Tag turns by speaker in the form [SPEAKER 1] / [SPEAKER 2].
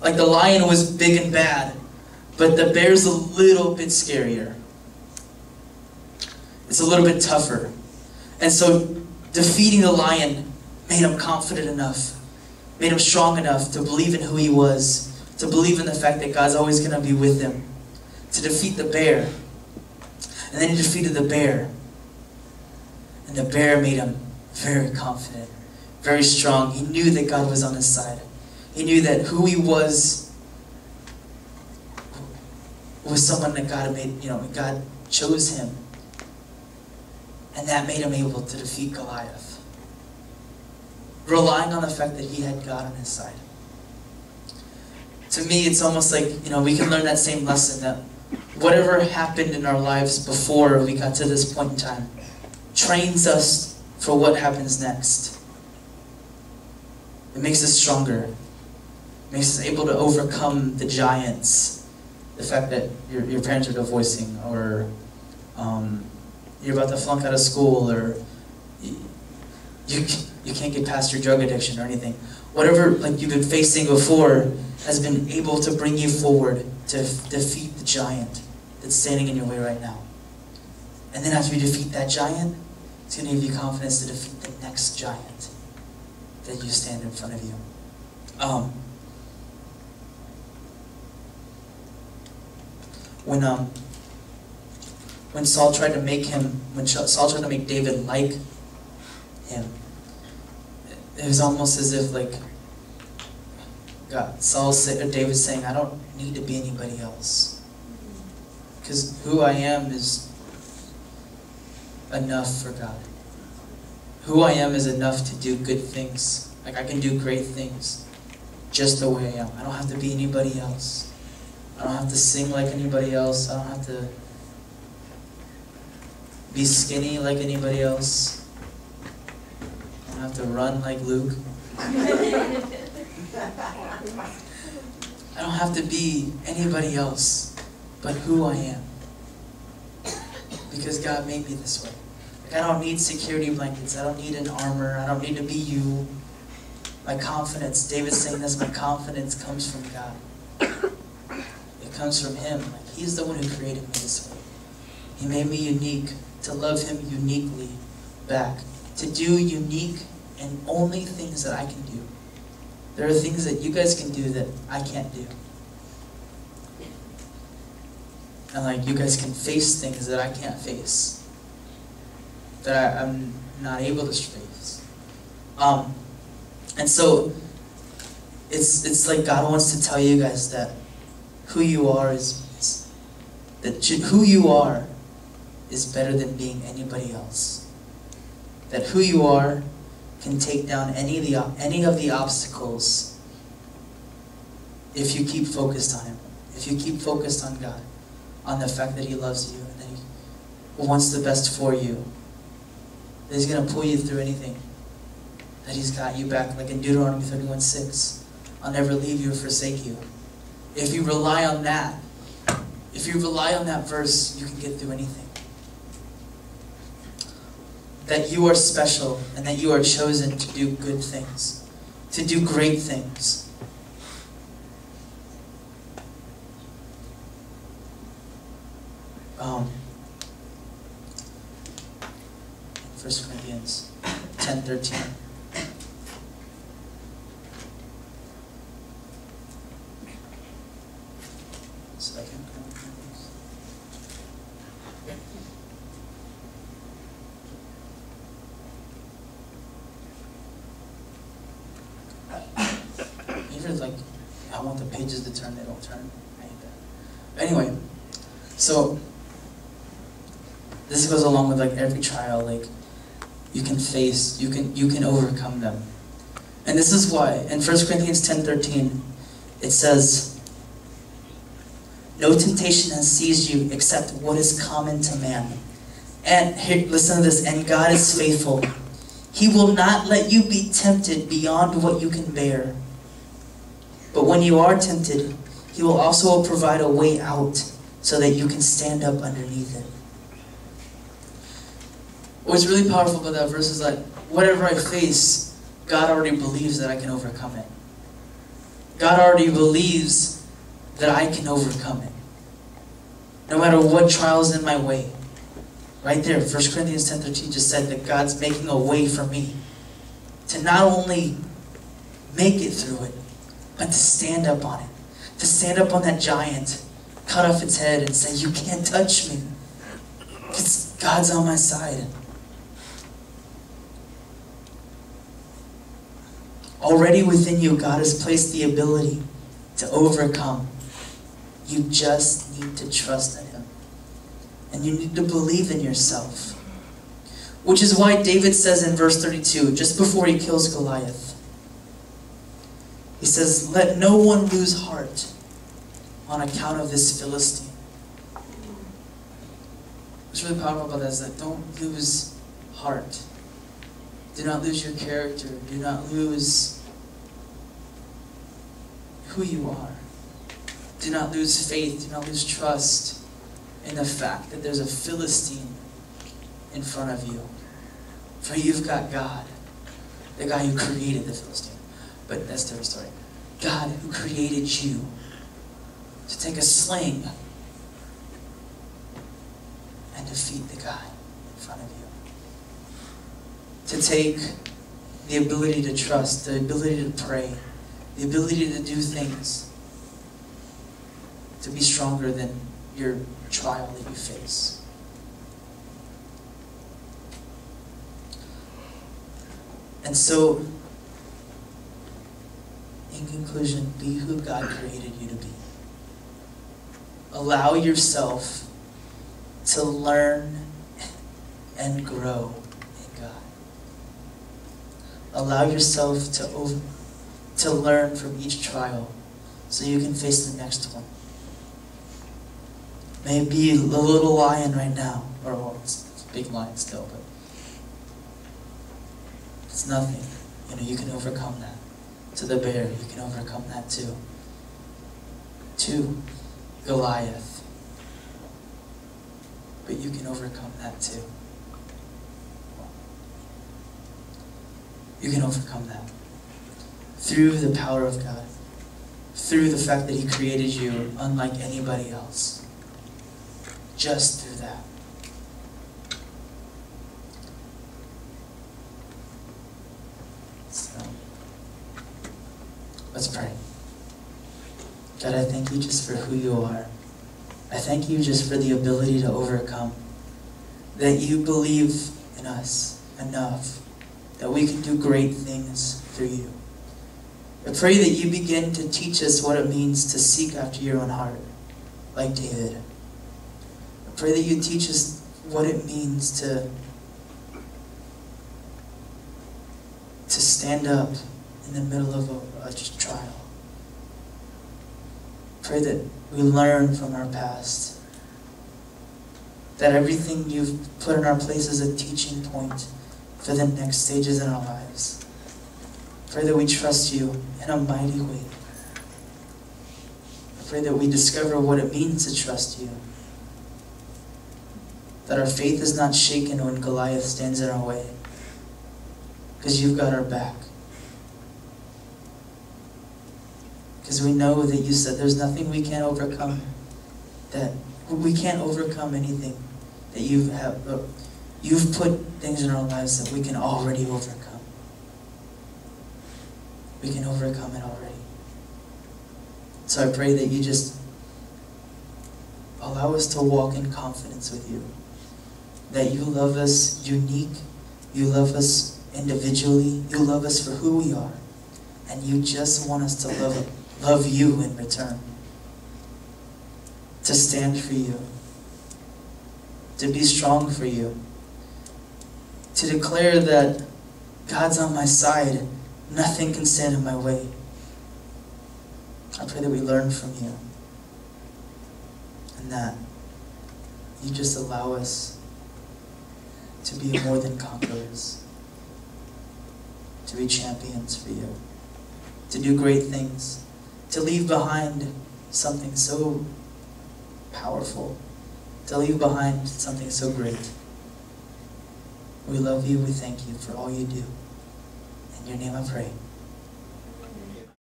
[SPEAKER 1] Like the lion was big and bad, but the bear's a little bit scarier. It's a little bit tougher. And so defeating the lion made him confident enough, made him strong enough to believe in who he was, to believe in the fact that God's always going to be with him, to defeat the bear. And then he defeated the bear. And the bear made him very confident, very strong. He knew that God was on his side. He knew that who he was someone that God made, God chose him. And that made him able to defeat Goliath, relying on the fact that he had God on his side. To me, it's almost like, we can learn that same lesson, that whatever happened in our lives before we got to this point in time trains us for what happens next. It makes us stronger. It makes us able to overcome the giants. The fact that your parents are divorcing, or you're about to flunk out of school, or you can't get past your drug addiction or anything. Whatever you've been facing before has been able to bring you forward to defeat the giant that's standing in your way right now. And then after you defeat that giant, it's going to give you confidence to defeat the next giant that you stand in front of you. When Saul tried to make David like him, it was almost as if David saying, I don't need to be anybody else, because who I am is enough for God. Who I am is enough to do good things. I can do great things just the way I am. I don't have to be anybody else. I don't have to sing like anybody else. I don't have to be skinny like anybody else. I don't have to run like Luke. I don't have to be anybody else but who I am, because God made me this way. I don't need security blankets. I don't need an armor. I don't need to be you. My confidence, David's saying this, my confidence comes from God. It comes from Him. He's the one who created me this way. He made me unique, to love Him uniquely back, to do unique and only things that I can do. There are things that you guys can do that I can't do. And you guys can face things that I can't face, that I'm not able to face. And so it's like God wants to tell you guys that who you are is better than being anybody else. That who you are can take down any of the obstacles if you keep focused on Him. If you keep focused on God, on the fact that He loves you and that He wants the best for you, that He's going to pull you through anything, that He's got you back, like in Deuteronomy 31:6. I'll never leave you or forsake you. If you rely on that, verse, you can get through anything. That you are special and that you are chosen to do good things, to do great things. First Corinthians 10:13. Second Corinthians. Even I want the pages to turn, they don't turn. I hate that. Anyway, so this goes along with every trial you can face, you can overcome them. And this is why in 1 Corinthians 10:13 it says, no temptation has seized you except what is common to man. And here, listen to this, and God is faithful. He will not let you be tempted beyond what you can bear. But when you are tempted, He will also provide a way out so that you can stand up underneath it. What's really powerful about that verse is whatever I face, God already believes that I can overcome it. God already believes that I can overcome it. No matter what trials in my way. Right there, 1 Corinthians 10:13 just said that God's making a way for me to not only make it through it, but to stand up on it. To stand up on that giant, cut off its head and say, you can't touch me. Because God's on my side. Already within you, God has placed the ability to overcome. You just need to trust in Him. And you need to believe in yourself. Which is why David says in verse 32, just before he kills Goliath, he says, let no one lose heart on account of this Philistine. What's really powerful about that is that don't lose heart. Do not lose your character. Do not lose who you are. Do not lose faith. Do not lose trust in the fact that there's a Philistine in front of you. For you've got God, the guy who created the Philistine. But that's a different story. God who created you to take a sling and defeat the guy in front of you. To take the ability to trust, the ability to pray, the ability to do things, to be stronger than your trial that you face. And so, in conclusion, be who God created you to be. Allow yourself to learn and grow in God. Allow yourself to learn from each trial so you can face the next one. May it be a little lion right now, or well, it's a big lion still, but it's nothing. You know, you can overcome that. To the bear, you can overcome that too. To Goliath, but you can overcome that too. You can overcome that through the power of God, through the fact that He created you unlike anybody else. Just through that. So, let's pray. God, I thank you just for who you are. I thank you just for the ability to overcome. That you believe in us enough that we can do great things through you. I pray that you begin to teach us what it means to seek after your own heart, like David. I pray that you teach us what it means to stand up in the middle of a trial. Pray that we learn from our past. That everything you've put in our place is a teaching point for the next stages in our lives. Pray that we trust you in a mighty way. I pray that we discover what it means to trust you. That our faith is not shaken when Goliath stands in our way. Because you've got our back. Because we know that you said there's nothing we can't overcome. That we can't overcome anything that you've put things in our lives that we can already overcome. We can overcome it already. So I pray that you just allow us to walk in confidence with you. That you love us unique. You love us individually. You love us for who we are. And you just want us to love you in return. To stand for you. To be strong for you. To declare that God's on my side. Nothing can stand in my way. I pray that we learn from you. And that you just allow us to be more than conquerors. To be champions for you. To do great things. To leave behind something so powerful. To leave behind something so great. We love you. We thank you for all you do. In your name I pray.